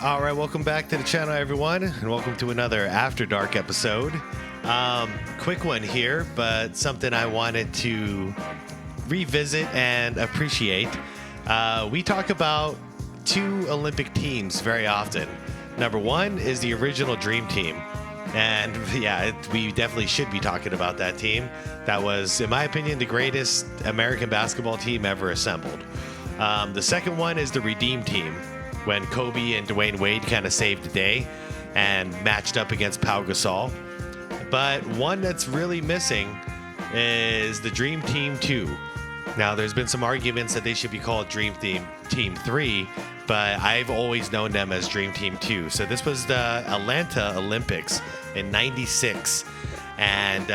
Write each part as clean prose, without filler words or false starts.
All right, welcome back to the channel, everyone, and welcome to another After Dark episode. Quick one here, but something I wanted to revisit and appreciate. We talk about two Olympic teams very often. Number one is the original Dream Team. And yeah, we definitely should be talking about that team. That was, in my opinion, the greatest American basketball team ever assembled. The second one is the Redeem Team, when Kobe and Dwayne Wade kind of saved the day and matched up against Pau Gasol. But one that's really missing is the Dream Team 2. Now, there's been some arguments that they should be called Dream Team 3, but I've always known them as Dream Team 2. So this was the Atlanta Olympics in '96. And,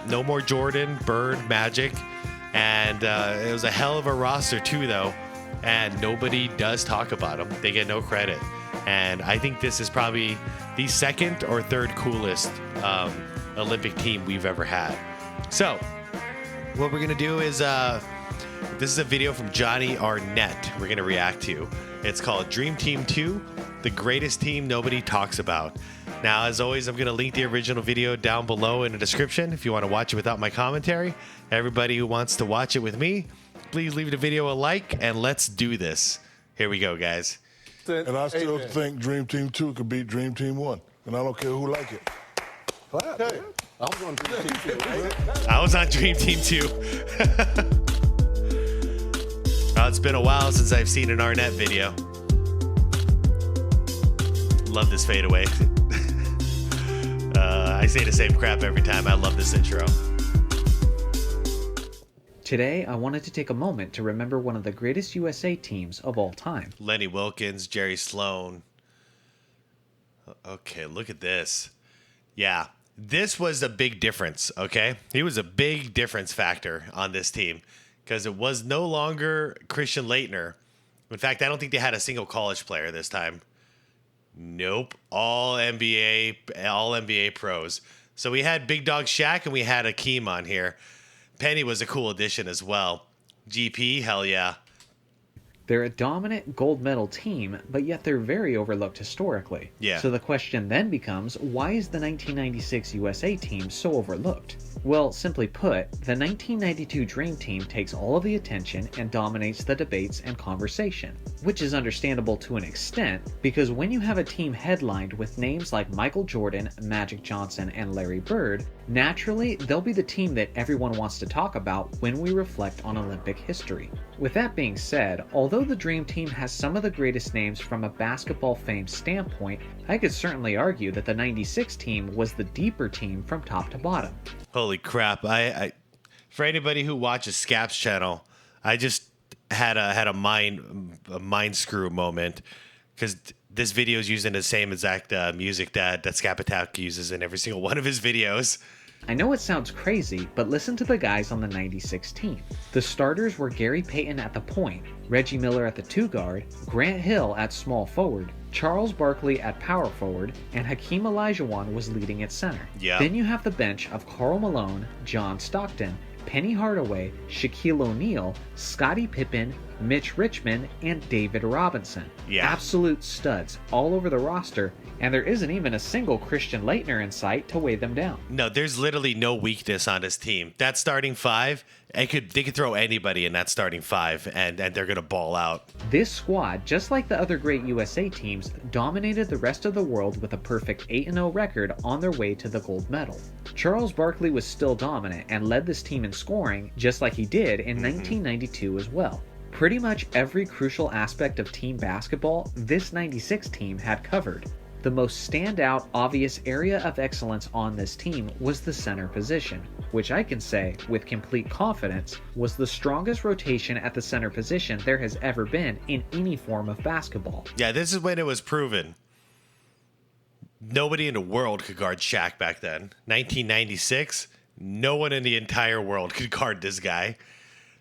no more Jordan, Bird, Magic. And it was a hell of a roster, too, though. And nobody does talk about them. They get no credit. And I think this is probably the second or third coolest Olympic team we've ever had. So what we're going to do is, this is a video from Johnny Arnett we're going to react to. It's called Dream Team 2, the greatest team nobody talks about. Now, as always, I'm going to link the original video down below in the description if you want to watch it without my commentary. Everybody who wants to watch it with me, please leave the video a like, and let's do this. Here we go, guys. And I still think Dream Team 2 could beat Dream Team 1. And I don't care who like it. Okay. I was on Dream Team 2, right? I was on Dream Team 2. It's been a while since I've seen an Arnett video. Love this fadeaway. I say the same crap every time. I love this intro. Today, I wanted to take a moment to remember one of the greatest USA teams of all time. Lenny Wilkens, Jerry Sloan. Okay, look at this. Yeah, this was a big difference, okay? He was a big difference factor on this team because it was no longer Christian Laettner. In fact, I don't think they had a single college player this time. Nope, all NBA pros. So we had Big Dog Shaq and we had Akeem on here. Penny was a cool addition as well. GP, hell yeah. They're a dominant gold medal team, but yet they're very overlooked historically. Yeah. So the question then becomes, why is the 1996 USA team so overlooked? Well, simply put, the 1992 Dream Team takes all of the attention and dominates the debates and conversation, which is understandable to an extent, because when you have a team headlined with names like Michael Jordan, Magic Johnson, and Larry Bird, naturally, they'll be the team that everyone wants to talk about when we reflect on Olympic history. With that being said, although the Dream Team has some of the greatest names from a basketball fame standpoint, I could certainly argue that the 96 team was the deeper team from top to bottom. Holy crap. I for anybody who watches Scap's channel, I just had a mind screw moment because this video is using the same exact music that Scap Attack uses in every single one of his videos. I know it sounds crazy, but listen to the guys on the 96 team. The starters were Gary Payton at the point, Reggie Miller at the 2 guard, Grant Hill at small forward, Charles Barkley at power forward, and Hakeem Olajuwon was leading at center. Yeah. Then you have the bench of Karl Malone, John Stockton, Penny Hardaway, Shaquille O'Neal, Scottie Pippen, Mitch Richmond, and David Robinson. Yeah. Absolute studs all over the roster, and there isn't even a single Christian Laettner in sight to weigh them down. No, there's literally no weakness on this team. That starting five, they could throw anybody in that starting five, and they're going to ball out. This squad, just like the other great USA teams, dominated the rest of the world with a perfect 8-0 record on their way to the gold medal. Charles Barkley was still dominant and led this team in scoring, just like he did in 1992 as well. Pretty much every crucial aspect of team basketball, this 96 team had covered. The most standout, obvious area of excellence on this team was the center position, which I can say, with complete confidence, was the strongest rotation at the center position there has ever been in any form of basketball. Yeah, this is when it was proven. Nobody in the world could guard Shaq back then. 1996, no one in the entire world could guard this guy.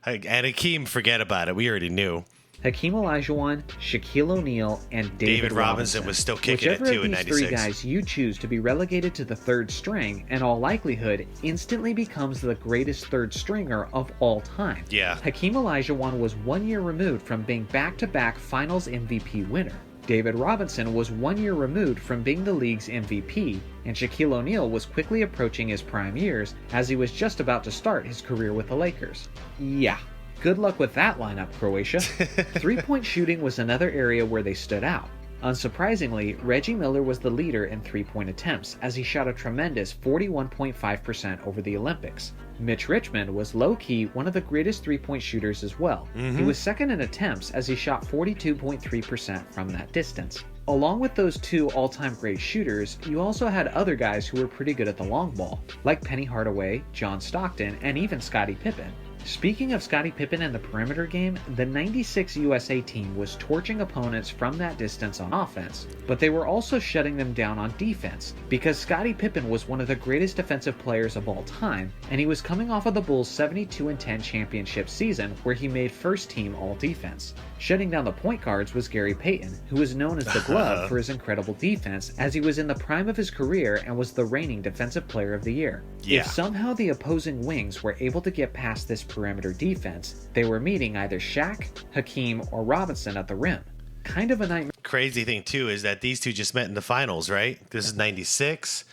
And Hakeem, forget about it. We already knew. Hakeem Olajuwon, Shaquille O'Neal, and David Robinson was still kicking it too in 96. Whichever of these three guys you choose to be relegated to the third string, in all likelihood, instantly becomes the greatest third stringer of all time. Yeah. Hakeem Olajuwon was 1 year removed from being back-to-back Finals MVP winner. David Robinson was 1 year removed from being the league's MVP, and Shaquille O'Neal was quickly approaching his prime years as he was just about to start his career with the Lakers. Yeah, good luck with that lineup, Croatia. Three-point shooting was another area where they stood out. Unsurprisingly, Reggie Miller was the leader in three-point attempts as he shot a tremendous 41.5% over the Olympics. Mitch Richmond was low-key one of the greatest three-point shooters as well. He was second in attempts as he shot 42.3% from that distance. Along with those two all-time great shooters, you also had other guys who were pretty good at the long ball, like Penny Hardaway, John Stockton, and even Scottie Pippen. Speaking of Scottie Pippen and the perimeter game, the '96 USA team was torching opponents from that distance on offense, but they were also shutting them down on defense, because Scottie Pippen was one of the greatest defensive players of all time, and he was coming off of the Bulls' 72-10 championship season where he made first team all-defense. Shutting down the point guards was Gary Payton, who was known as the Glove for his incredible defense, as he was in the prime of his career and was the reigning Defensive Player of the Year. Yeah. If somehow the opposing wings were able to get past this perimeter defense, they were meeting either Shaq, Hakeem, or Robinson at the rim. Kind of a nightmare. Crazy thing, too, is that these two just met in the finals, right? This is 96,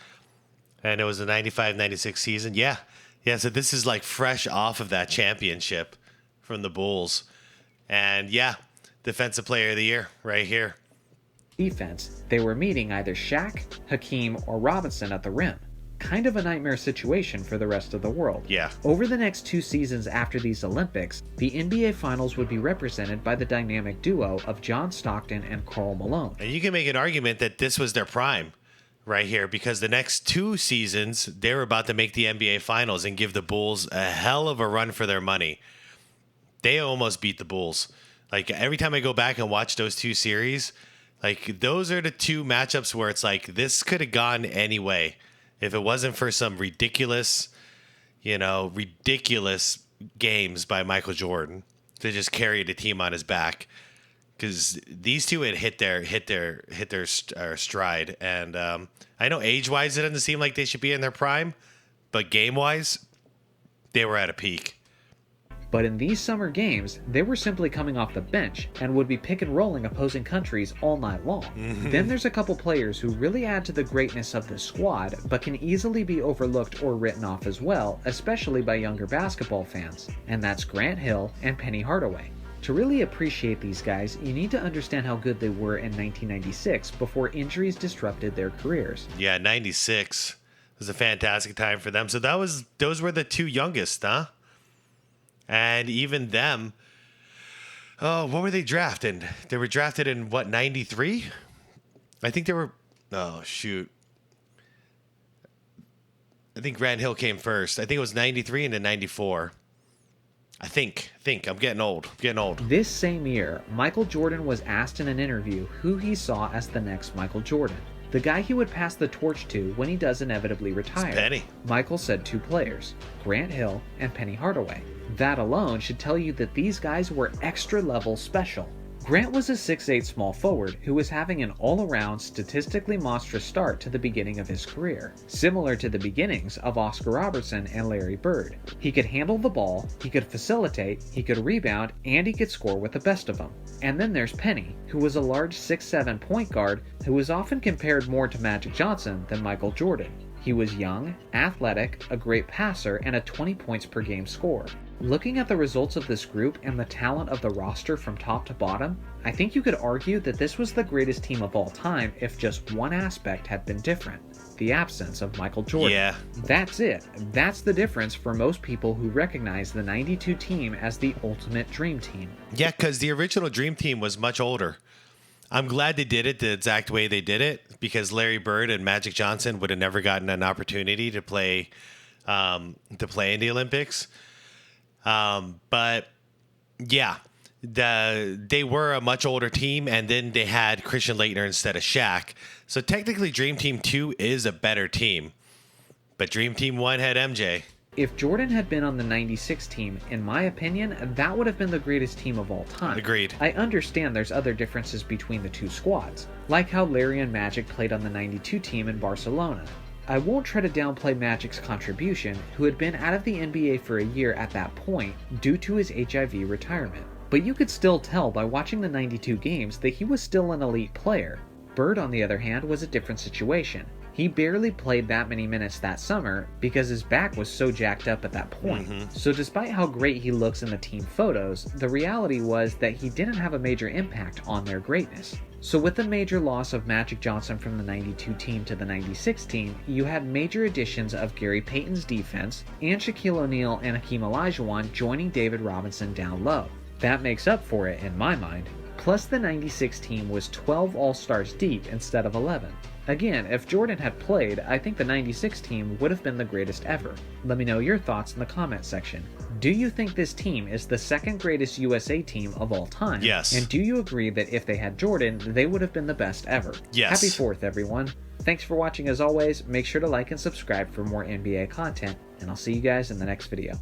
and it was the 95-96 season. Yeah, so this is like fresh off of that championship from the Bulls. And yeah, Defensive Player of the Year right here. Defense, they were meeting either Shaq, Hakeem, or Robinson at the rim. Kind of a nightmare situation for the rest of the world. Yeah. Over the next 2 seasons after these Olympics, the NBA Finals would be represented by the dynamic duo of John Stockton and Karl Malone. And you can make an argument that this was their prime right here, because the next 2 seasons, they were about to make the NBA Finals and give the Bulls a hell of a run for their money. They almost beat the Bulls. Like, every time I go back and watch those 2 series, like, those are the 2 matchups where it's like, this could have gone any way. If it wasn't for some ridiculous games by Michael Jordan to just carry the team on his back, because these two had hit their stride. And I know age-wise it doesn't seem like they should be in their prime, but game-wise, they were at a peak. But in these summer games, they were simply coming off the bench and would be pick and rolling opposing countries all night long. Then there's a couple players who really add to the greatness of the squad, but can easily be overlooked or written off as well, especially by younger basketball fans. And that's Grant Hill and Penny Hardaway. To really appreciate these guys, you need to understand how good they were in 1996 before injuries disrupted their careers. Yeah, 96 was a fantastic time for them. So those were the 2 youngest, huh? And even them, what were they drafted? They were drafted in, 93? I think they were, I think Grant Hill came first. I think it was 93 and then 94. I think. I'm getting old. This same year, Michael Jordan was asked in an interview who he saw as the next Michael Jordan. The guy he would pass the torch to when he does inevitably retire. It's Penny. Michael said 2 players, Grant Hill and Penny Hardaway. That alone should tell you that these guys were extra level special. Grant was a 6'8" small forward who was having an all-around statistically monstrous start to the beginning of his career, similar to the beginnings of Oscar Robertson and Larry Bird. He could handle the ball, he could facilitate, he could rebound, and he could score with the best of them. And then there's Penny, who was a large 6'7" point guard who was often compared more to Magic Johnson than Michael Jordan. He was young, athletic, a great passer, and a 20 points per game scorer. Looking at the results of this group and the talent of the roster from top to bottom, I think you could argue that this was the greatest team of all time if just one aspect had been different: the absence of Michael Jordan. Yeah. That's it. That's the difference for most people who recognize the 92 team as the ultimate dream team. Yeah, because the original Dream Team was much older. I'm glad they did it the exact way they did it, because Larry Bird and Magic Johnson would have never gotten an opportunity to play in the Olympics. But yeah, they were a much older team, and then they had Christian Laettner instead of Shaq. So technically Dream Team 2 is a better team, but Dream Team 1 had MJ. If Jordan had been on the 96 team, in my opinion, that would have been the greatest team of all time. Agreed. I understand there's other differences between the 2 squads, like how Larry and Magic played on the 92 team in Barcelona. I won't try to downplay Magic's contribution, who had been out of the NBA for a year at that point due to his HIV retirement. but you could still tell by watching the 92 games that he was still an elite player. Bird, on the other hand, was a different situation. He barely played that many minutes that summer because his back was so jacked up at that point. So despite how great he looks in the team photos, the reality was that he didn't have a major impact on their greatness. So with the major loss of Magic Johnson from the 92 team to the 96 team, you had major additions of Gary Payton's defense and Shaquille O'Neal and Hakeem Olajuwon joining David Robinson down low. That makes up for it in my mind. Plus the 96 team was 12 All-Stars deep instead of 11. Again, if Jordan had played, I think the 96 team would have been the greatest ever. Let me know your thoughts in the comment section. Do you think this team is the second greatest USA team of all time? Yes. And do you agree that if they had Jordan, they would have been the best ever? Yes. Happy 4th, everyone. Thanks for watching as always. Make sure to like and subscribe for more NBA content, and I'll see you guys in the next video.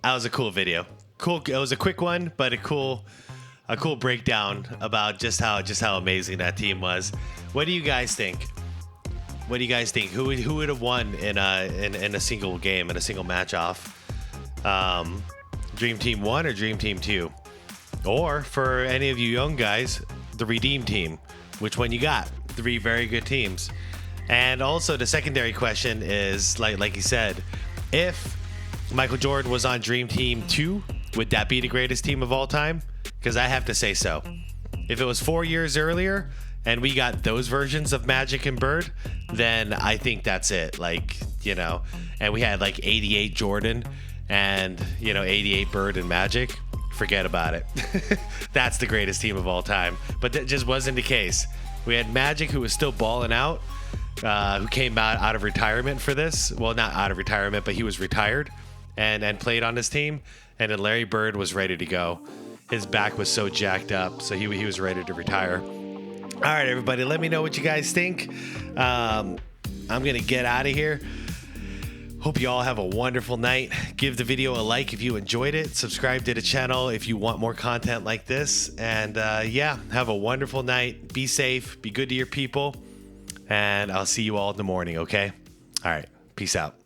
That was a cool video. Cool. It was a quick one, but a cool breakdown about just how amazing that team was. What do you guys think? What do you guys think? Who would have won in a single game, in a single match off? Dream Team 1 or Dream Team 2? Or for any of you young guys, the Redeem Team. Which one you got? 3 very good teams. And also the secondary question is, like you said, if Michael Jordan was on Dream Team 2, would that be the greatest team of all time? Because I have to say so. If it was 4 years earlier and we got those versions of Magic and Bird, then I think that's it. And we had 88 Jordan and 88 Bird and Magic. Forget about it. That's the greatest team of all time. But that just wasn't the case. We had Magic, who was still balling out, who came out of retirement for this. Well, not out of retirement, but he was retired and played on this team. And then Larry Bird was ready to go. His back was so jacked up, so he was ready to retire. All right, everybody, let me know what you guys think. I'm going to get out of here. Hope you all have a wonderful night. Give the video a like if you enjoyed it. Subscribe to the channel if you want more content like this. And have a wonderful night. Be safe. Be good to your people. And I'll see you all in the morning, okay? All right. Peace out.